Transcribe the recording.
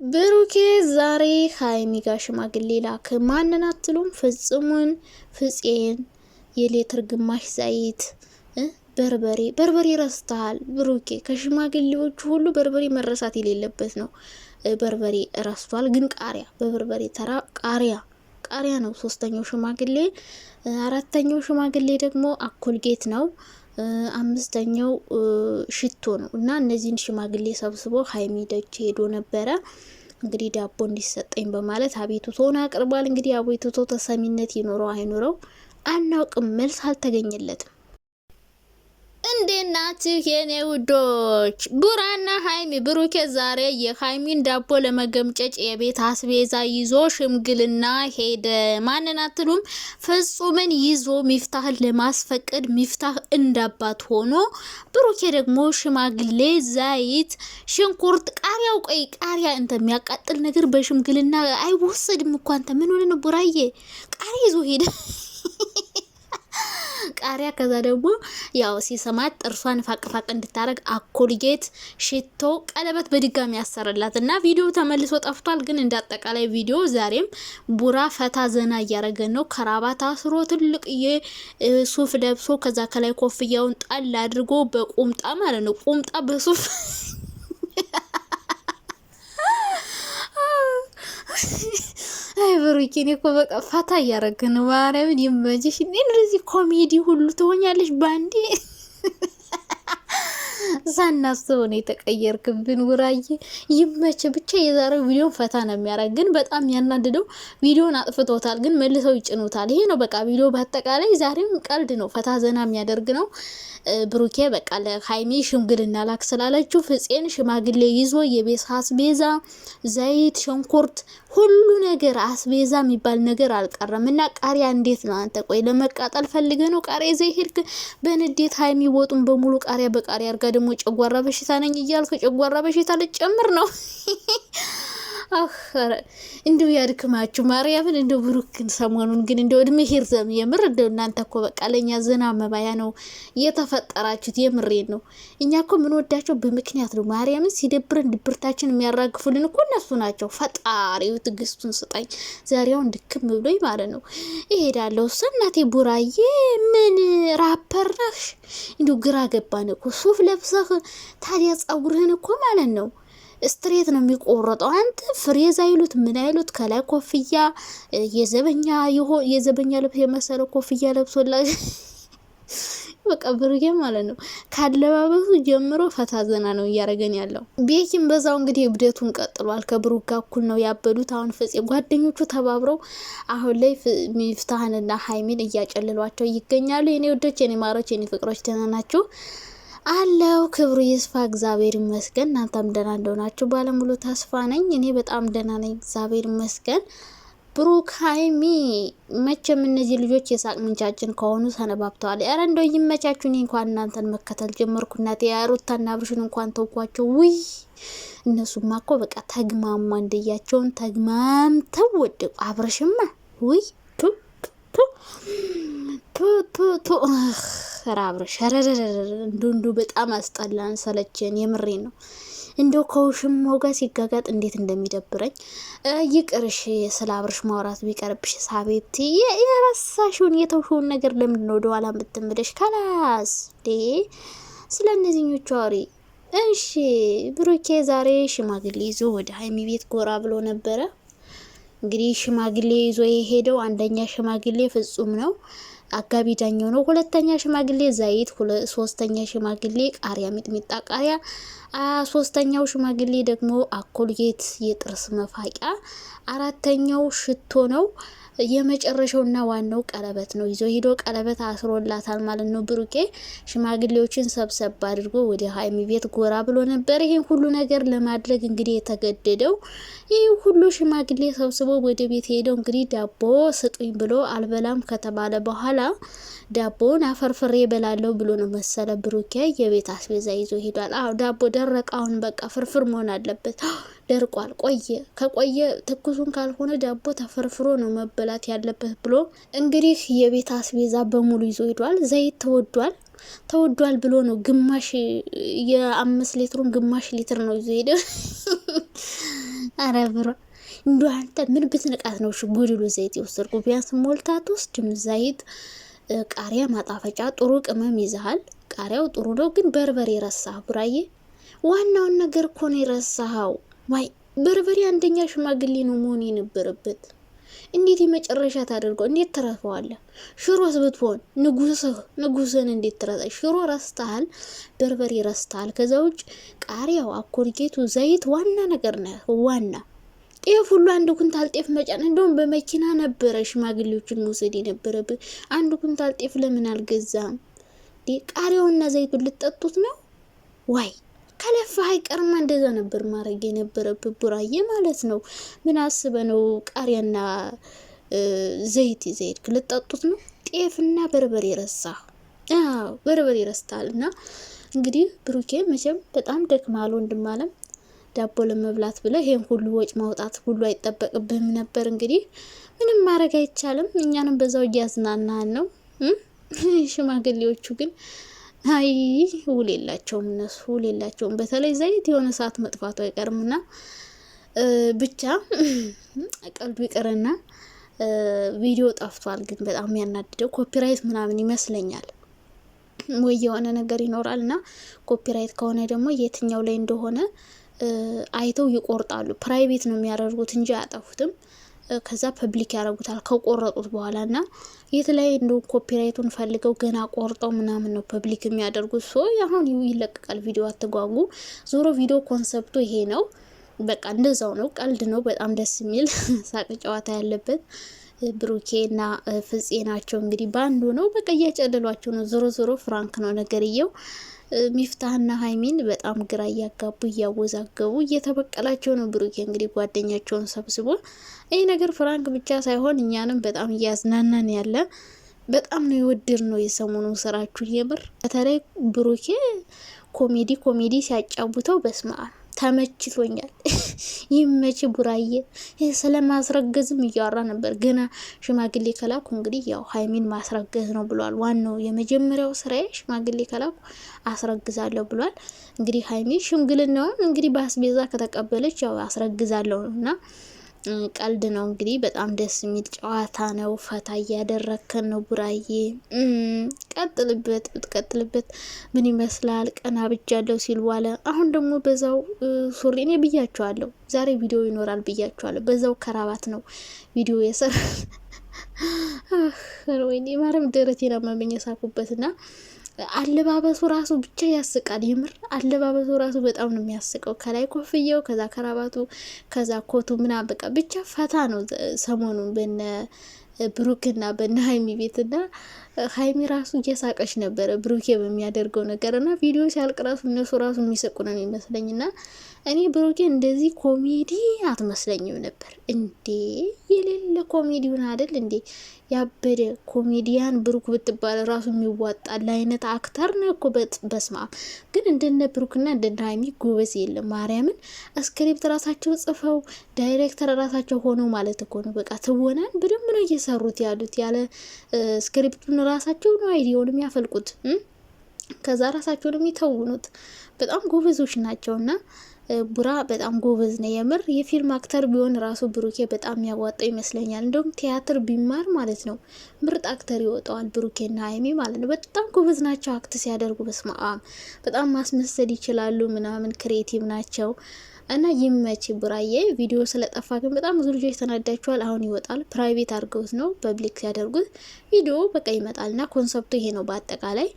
ብሩኬ ዛሬ ሀይሚ ጋር ሽማግሌ ላክ። ማንን አትሉም? ፍጹምን፣ ፍፄን፣ የሌትር ግማሽ ዘይት፣ በርበሬ ረስተሃል ብሩኬ። ከሽማግሌዎቹ ሁሉ በርበሬ መረሳት የሌለበት ነው። በርበሬ ረስቷል። ግን ቃሪያ፣ በበርበሬ ተራ ቃሪያ ነው ሶስተኛው ሽማግሌ። አራተኛው ሽማግሌ ደግሞ አኮልጌት ነው። አምስተኛው ሽቶ ነው። እና እነዚህን ሽማግሌ ሰብስቦ ሀይሚ ደጅ ሄዶ ነበረ። እንግዲህ ዳቦ እንዲሰጠኝ በማለት አቤቱታውን አቅርቧል። እንግዲህ አቤቱቶ ተሰሚነት ይኖረው አይኖረው አናውቅም፣ መልስ አልተገኘለትም። እንዴት ናችሁ የኔ ውዶች? ቡራና ሀይሚ ብሩኬ ዛሬ የሀይሚን ዳቦ ለመገምጨጭ የቤት አስቤዛ ይዞ ሽምግልና ሄደ። ማንን አትሉም? ፍጹምን ይዞ ሚፍታህን ለማስፈቀድ ሚፍታህ እንዳባት ሆኖ ብሩኬ ደግሞ ሽማግሌ፣ ዘይት፣ ሽንኩርት፣ ቃሪያው ቆይ ቃሪያ እንደሚያቃጥል ነገር በሽምግልና አይወሰድም እኮ አንተ ምን ሆነ ነው ቡራዬ? ቃሪያ ይዞ ሄደ ቃሪያ። ከዛ ደግሞ ያው ሲሰማት ጥርሷን ፋቅፋቅ እንድታረግ አኮልጌት፣ ሽቶ፣ ቀለበት በድጋሚ ያሰረላት እና ቪዲዮ ተመልሶ ጠፍቷል። ግን እንዳጠቃላይ ቪዲዮ ዛሬም ቡራ ፈታ ዘና እያረገ ነው። ከራባት አስሮ ትልቅ ሱፍ ለብሶ ከዛ ከላይ ኮፍያውን ጣል አድርጎ በቁምጣ ማለት ነው። ቁምጣ በሱፍ አይ ብሩኬ እኔ እኮ በቃ ፈታ እያረግን ነው። ማርያምን ይመችሽ። እንደዚህ ኮሜዲ ሁሉ ትሆኛለሽ ባንዴ። ሳናስበው ነው የተቀየርክብን ውራዬ። ይመች ብቻ። የዛሬው ቪዲዮን ፈታ ነው የሚያረግ፣ ግን በጣም ያናድደው ቪዲዮን አጥፍቶታል፣ ግን መልሰው ይጭኑታል። ይሄ ነው በቃ ቪዲዮ በአጠቃላይ ዛሬም ቀልድ ነው፣ ፈታ ዘና የሚያደርግ ነው። ብሩኬ በቃ ለሀይሚ ሽምግልና ላክ ስላለችው ፍፄን ሽማግሌ ይዞ የቤት አስቤዛ፣ ዘይት፣ ሽንኩርት፣ ሁሉ ነገር አስቤዛ የሚባል ነገር አልቀረም። እና ቃሪያ እንዴት ነው አንተ? ቆይ ለመቃጠል ፈልገ ነው ቃሪያ ይዘህ ሄድክ? በንዴት ሀይሚ ወጡን በሙሉ ቃሪያ በቃሪያ አርጋ ደግሞ ጨጓራ በሽታ ነኝ እያልክ ጨጓራ በሽታ ልጨምር ነው? አኸረ እንደው ያድክማችሁ ማርያምን። እንደው ብሩክን ሰሞኑን ግን እንደው እድሜ ሄርዘም የምር እንደው እናንተ እኮ በቃ ለኛ ዘና መባያ ነው የተፈጠራችሁት። የምሬን ነው። እኛ እኮ ምን ወዳቸው በምክንያት ነው። ማርያምን ሲደብረን ድብርታችን የሚያራግፉልን እኮ እነሱ ናቸው። ፈጣሪው ትግስቱን ስጣኝ። ዛሬውን ድክም ብሎኝ ማለት ነው እሄዳለሁ። እናቴ ቡራዬ ምን ራፐር ነሽ? እንደው ግራ ገባን እኮ ሱፍ ለብሰህ ታዲያ ጸጉርህን እኮ ማለት ነው ስትሬት ነው የሚቆረጠው። አንተ ፍሬዝ አይሉት ምን አይሉት ከላይ ኮፍያ የዘበኛ ልብስ የመሰለ ኮፍያ ለብሶላ በቃ ብሩኬ ማለት ነው ካለባበሱ ጀምሮ ፈታ ዘና ነው እያረገን ያለው። ቤኪም በዛው እንግዲህ እብደቱን ቀጥሏል። ከብሩክ ጋር እኩል ነው ያበዱት። አሁን ፍፄ ጓደኞቹ ተባብረው አሁን ላይ ሚፍታህንና ሀይሚን እያጨልሏቸው ይገኛሉ። የኔ ወዶች፣ የኔ ማሮች፣ የኔ ፍቅሮች ደህና ናችሁ? አለው ክብሩ ይስፋ እግዚአብሔር ይመስገን። እናንተም ደህና እንደሆናችሁ ባለሙሉ ተስፋ ነኝ። እኔ በጣም ደህና ነኝ እግዚአብሔር ይመስገን። ብሩክ ሀይሚ መቼም እነዚህ ልጆች የሳቅ ምንጫችን ከሆኑ ሰነባብተዋል። ኧረ እንደው ይመቻችሁ። እኔ እንኳን እናንተን መከተል ጀመርኩ። እናቴ ሩታና አብርሽን እንኳን ተውኳቸው። ውይ እነሱማ እኮ በቃ ተግማማ እንደያቸውን ተግማምተው ወደቁ። አብርሽማ ውይ ቱ ራብረሽ እንዱ በጣም አስጠላን፣ ሰለቸን። የምሬን ነው። እንደው ከውሽማው ጋር ሲጋጋጥ እንዴት እንደሚደብረኝ። ይቅርሽ ስለ አብርሽ ማውራት ቢቀርብሽ ሳቤት የረሳሽውን የተውሽውን ነገር ለምንድን ነው ወደ ኋላ የምትምለሽ? ከላስ ስለ እነዚህኞቹ አውሪ እሺ። ብሩኬ ዛሬ ሽማግሌ ይዞ ወደ ሀይሚ ቤት ጎራ ብሎ ነበረ። እንግዲህ ሽማግሌ ይዞ የሄደው አንደኛ ሽማግሌ ፍጹም ነው፣ አጋቢ ዳኛው ነው። ሁለተኛ ሽማግሌ ዘይት፣ ሶስተኛ ሽማግሌ ቃሪያ፣ ሚጥሚጣ ቃሪያ፣ ሶስተኛው ሽማግሌ ደግሞ አኮልጌት የጥርስ መፋቂያ፣ አራተኛው ሽቶ ነው። የመጨረሻውና ዋናው ቀለበት ነው። ይዞ ሄዶ ቀለበት አስሮላታል ማለት ነው። ብሩኬ ሽማግሌዎችን ሰብሰብ አድርጎ ወደ ሀይሚ ቤት ጎራ ብሎ ነበር። ይሄን ሁሉ ነገር ለማድረግ እንግዲህ የተገደደው ይህ ሁሉ ሽማግሌ ሰብስቦ ወደ ቤት ሄደው እንግዲህ ዳቦ ስጡኝ ብሎ አልበላም ከተባለ በኋላ ዳቦን አፈርፍሬ በላለው ብሎ ነው መሰለ ብሩኬ የቤት አስቤዛ ይዞ ሄዷል። አዎ ዳቦ ደረቀ። አሁን በቃ ፍርፍር መሆን አለበት። ደርቋል። ከቆየ ትኩሱን ካልሆነ ዳቦ ተፈርፍሮ ነው መበላት ያለበት ብሎ እንግዲህ የቤት አስቤዛ በሙሉ ይዞ ሄዷል። ዘይት ተወዷል ብሎ ነው ግማሽ የ5 ሊትሩን ግማሽ ሊትር ነው ይዞ ሄደ። አረ ብሮ እንዶ አንተ ምን ብትንቃት ነው ጉድሉ ዘይት የወሰድኩ? ቢያንስ ሞልታት ውስድም ዘይት፣ ቃሪያ፣ ማጣፈጫ፣ ጥሩ ቅመም ይዘሃል። ቃሪያው ጥሩ ነው፣ ግን በርበሬ ረሳህ ቡራዬ። ዋናውን ነገር እኮ ነው የረሳኸው። ማይ በርበሬ አንደኛ ሽማግሌ ነው መሆን የነበረበት። እንዴት የመጨረሻ ታደርገው? እንዴት ትረፈዋለህ? ሽሮስ ብትሆን ንጉስህን እንዴት ትረሳ? ሽሮ ረስተሃል፣ በርበሬ ረስተሃል። ከዛ ውጭ ቃሪያው፣ አኮርጌቱ፣ ዘይት ዋና ነገር ነው። ዋና ጤፍ ሁሉ አንድ ኩንታል ጤፍ መጫን። እንደውም በመኪና ነበረ ሽማግሌዎችን መውሰድ የነበረብህ። አንድ ኩንታል ጤፍ ለምን አልገዛም? ቃሪያውና ዘይቱን ልጠጡት ነው ዋይ? ከለፋህ አይቀርማ እንደዛ ነበር ማድረግ የነበረብህ ቡራዬ ማለት ነው። ምን አስበ ነው ቃሪያና ዘይት ልጠጡት ነው? ጤፍና በርበሬ ረሳህ። አዎ በርበሬ ረስታል። እና እንግዲህ ብሩኬ መቼም በጣም ደክማል ወንድም አለም። ዳቦ ለመብላት ብለህ ይሄን ሁሉ ወጭ ማውጣት ሁሉ አይጠበቅብህም ነበር። እንግዲህ ምንም ማድረግ አይቻልም። እኛንም በዛው እያዝናናን ነው። ሽማግሌዎቹ ግን አይ ውል የላቸውም፣ እነሱ ውል የላቸውም። በተለይ ዘይት የሆነ ሰዓት መጥፋቱ አይቀርምና ብቻ ቀልዱ ይቀርና ቪዲዮ ጠፍቷል። ግን በጣም ያናድደው ኮፒራይት ምናምን ይመስለኛል ወይ የሆነ ነገር ይኖራል። እና ኮፒራይት ከሆነ ደግሞ የትኛው ላይ እንደሆነ አይተው ይቆርጣሉ። ፕራይቬት ነው የሚያደርጉት እንጂ አያጠፉትም። ከዛ ፐብሊክ ያደርጉታል ከቆረጡት በኋላ እና የተለያየ እንደው ኮፒራይቱን ፈልገው ገና ቆርጠው ምናምን ነው ፐብሊክ የሚያደርጉት። አሁን ይለቀቃል ቪዲዮ፣ አትጓጉ። ዞሮ ቪዲዮ ኮንሰፕቱ ይሄ ነው። በቃ እንደዛው ነው። ቀልድ ነው። በጣም ደስ የሚል ሳቅ ጨዋታ ያለበት ብሩኬና ፍፄ ናቸው እንግዲህ ባንዱ ነው። በቃ እያጨለሏቸው ነው። ዞሮ ፍራንክ ነው ነገርየው። ሚፍታህና ሀይሚን በጣም ግራ እያጋቡ እያወዛገቡ እየተበቀላቸው ነው። ብሩኬ እንግዲህ ጓደኛቸውን ሰብስቦ ይህ ነገር ፍራንክ ብቻ ሳይሆን እኛንም በጣም እያዝናናን ያለ በጣም ነው የወድር ነው የሰሞኑ ስራችሁ። የምር በተለይ ብሩኬ ኮሜዲ ሲያጫውተው በስመ አብ ተመችቶኛል። ይመች ቡራዬ። ስለማስረገዝም እያወራ ነበር። ገና ሽማግሌ ከላኩ እንግዲህ ያው ሀይሚን ማስረገዝ ነው ብሏል። ዋናው የመጀመሪያው ስራዬ ሽማግሌ ከላኩ አስረግዛለሁ ብሏል። እንግዲህ ሀይሚ ሽምግልናውን እንግዲህ በአስቤዛ ከተቀበለች ያው አስረግዛለሁ እና ቀልድ ነው እንግዲህ። በጣም ደስ የሚል ጨዋታ ነው። ፈታ እያደረከን ነው ቡራዬ። ብትቀጥልበት ምን ይመስላል? ቀና ብጃለሁ ሲል ዋለ። አሁን ደግሞ በዛው ሱሪ እኔ ብያቸዋለሁ፣ ዛሬ ቪዲዮ ይኖራል ብያቸዋለሁ። በዛው ከራባት ነው ቪዲዮ የሰራ ወይኔ ማረም ደረቴን አመመኝ ሳኩበትና አለባበሱ ራሱ ብቻ ያስቃል። የምር አለባበሱ ራሱ በጣም ነው የሚያስቀው። ከላይ ኮፍያው፣ ከዛ ከራባቱ፣ ከዛ ኮቱ ምናምን በቃ ብቻ ፈታ ነው። ሰሞኑን በነ ብሩክና በነ ሀይሚ ቤትና ሀይሚ ራሱ እየሳቀች ነበረ ብሩኬ በሚያደርገው ነገር እና ቪዲዮ ሲያልቅ ራሱ እነሱ ራሱ የሚሰቁ ነው የሚመስለኝና እኔ ብሩኬ እንደዚህ ኮሜዲ አትመስለኝም ነበር እንዴ! የሌለ ኮሜዲውን አይደል እንዴ? ያበደ ኮሜዲያን ብሩክ ብትባል ራሱ የሚዋጣል አይነት አክተር ነው እኮ። በስማ ግን እንደነ ብሩክና እንደነ ሀይሚ ጎበዝ የለም። ማርያምን ስክሪፕት ራሳቸው ጽፈው ዳይሬክተር ራሳቸው ሆነው ማለት እኮ ነው። በቃ ትወናን በደንብ ነው እየሰሩት ያሉት። ያለ ስክሪፕቱን ራሳቸው ነው አይዲያውን የሚያፈልቁት፣ ከዛ ራሳቸው ነው የሚተውኑት። በጣም ጎበዞች ናቸውና ቡራ በጣም ጎበዝ ነው የምር። የፊልም አክተር ቢሆን ራሱ ብሩኬ በጣም ያዋጣው ይመስለኛል። እንደውም ቲያትር ቢማር ማለት ነው ምርጥ አክተር ይወጣዋል ብሩኬና ሀይሚ ማለት ነው። በጣም ጎበዝ ናቸው አክት ሲያደርጉ። በስማም በጣም ማስመሰል ይችላሉ ምናምን፣ ክሬቲቭ ናቸው እና ይመች ቡራዬ። ቪዲዮ ስለጠፋ ግን በጣም ብዙ ልጆች ተናዳቸዋል። አሁን ይወጣል። ፕራይቬት አድርገውት ነው ፐብሊክ ሲያደርጉት ቪዲዮ በቃ ይመጣልና ኮንሰፕቱ ይሄ ነው በአጠቃላይ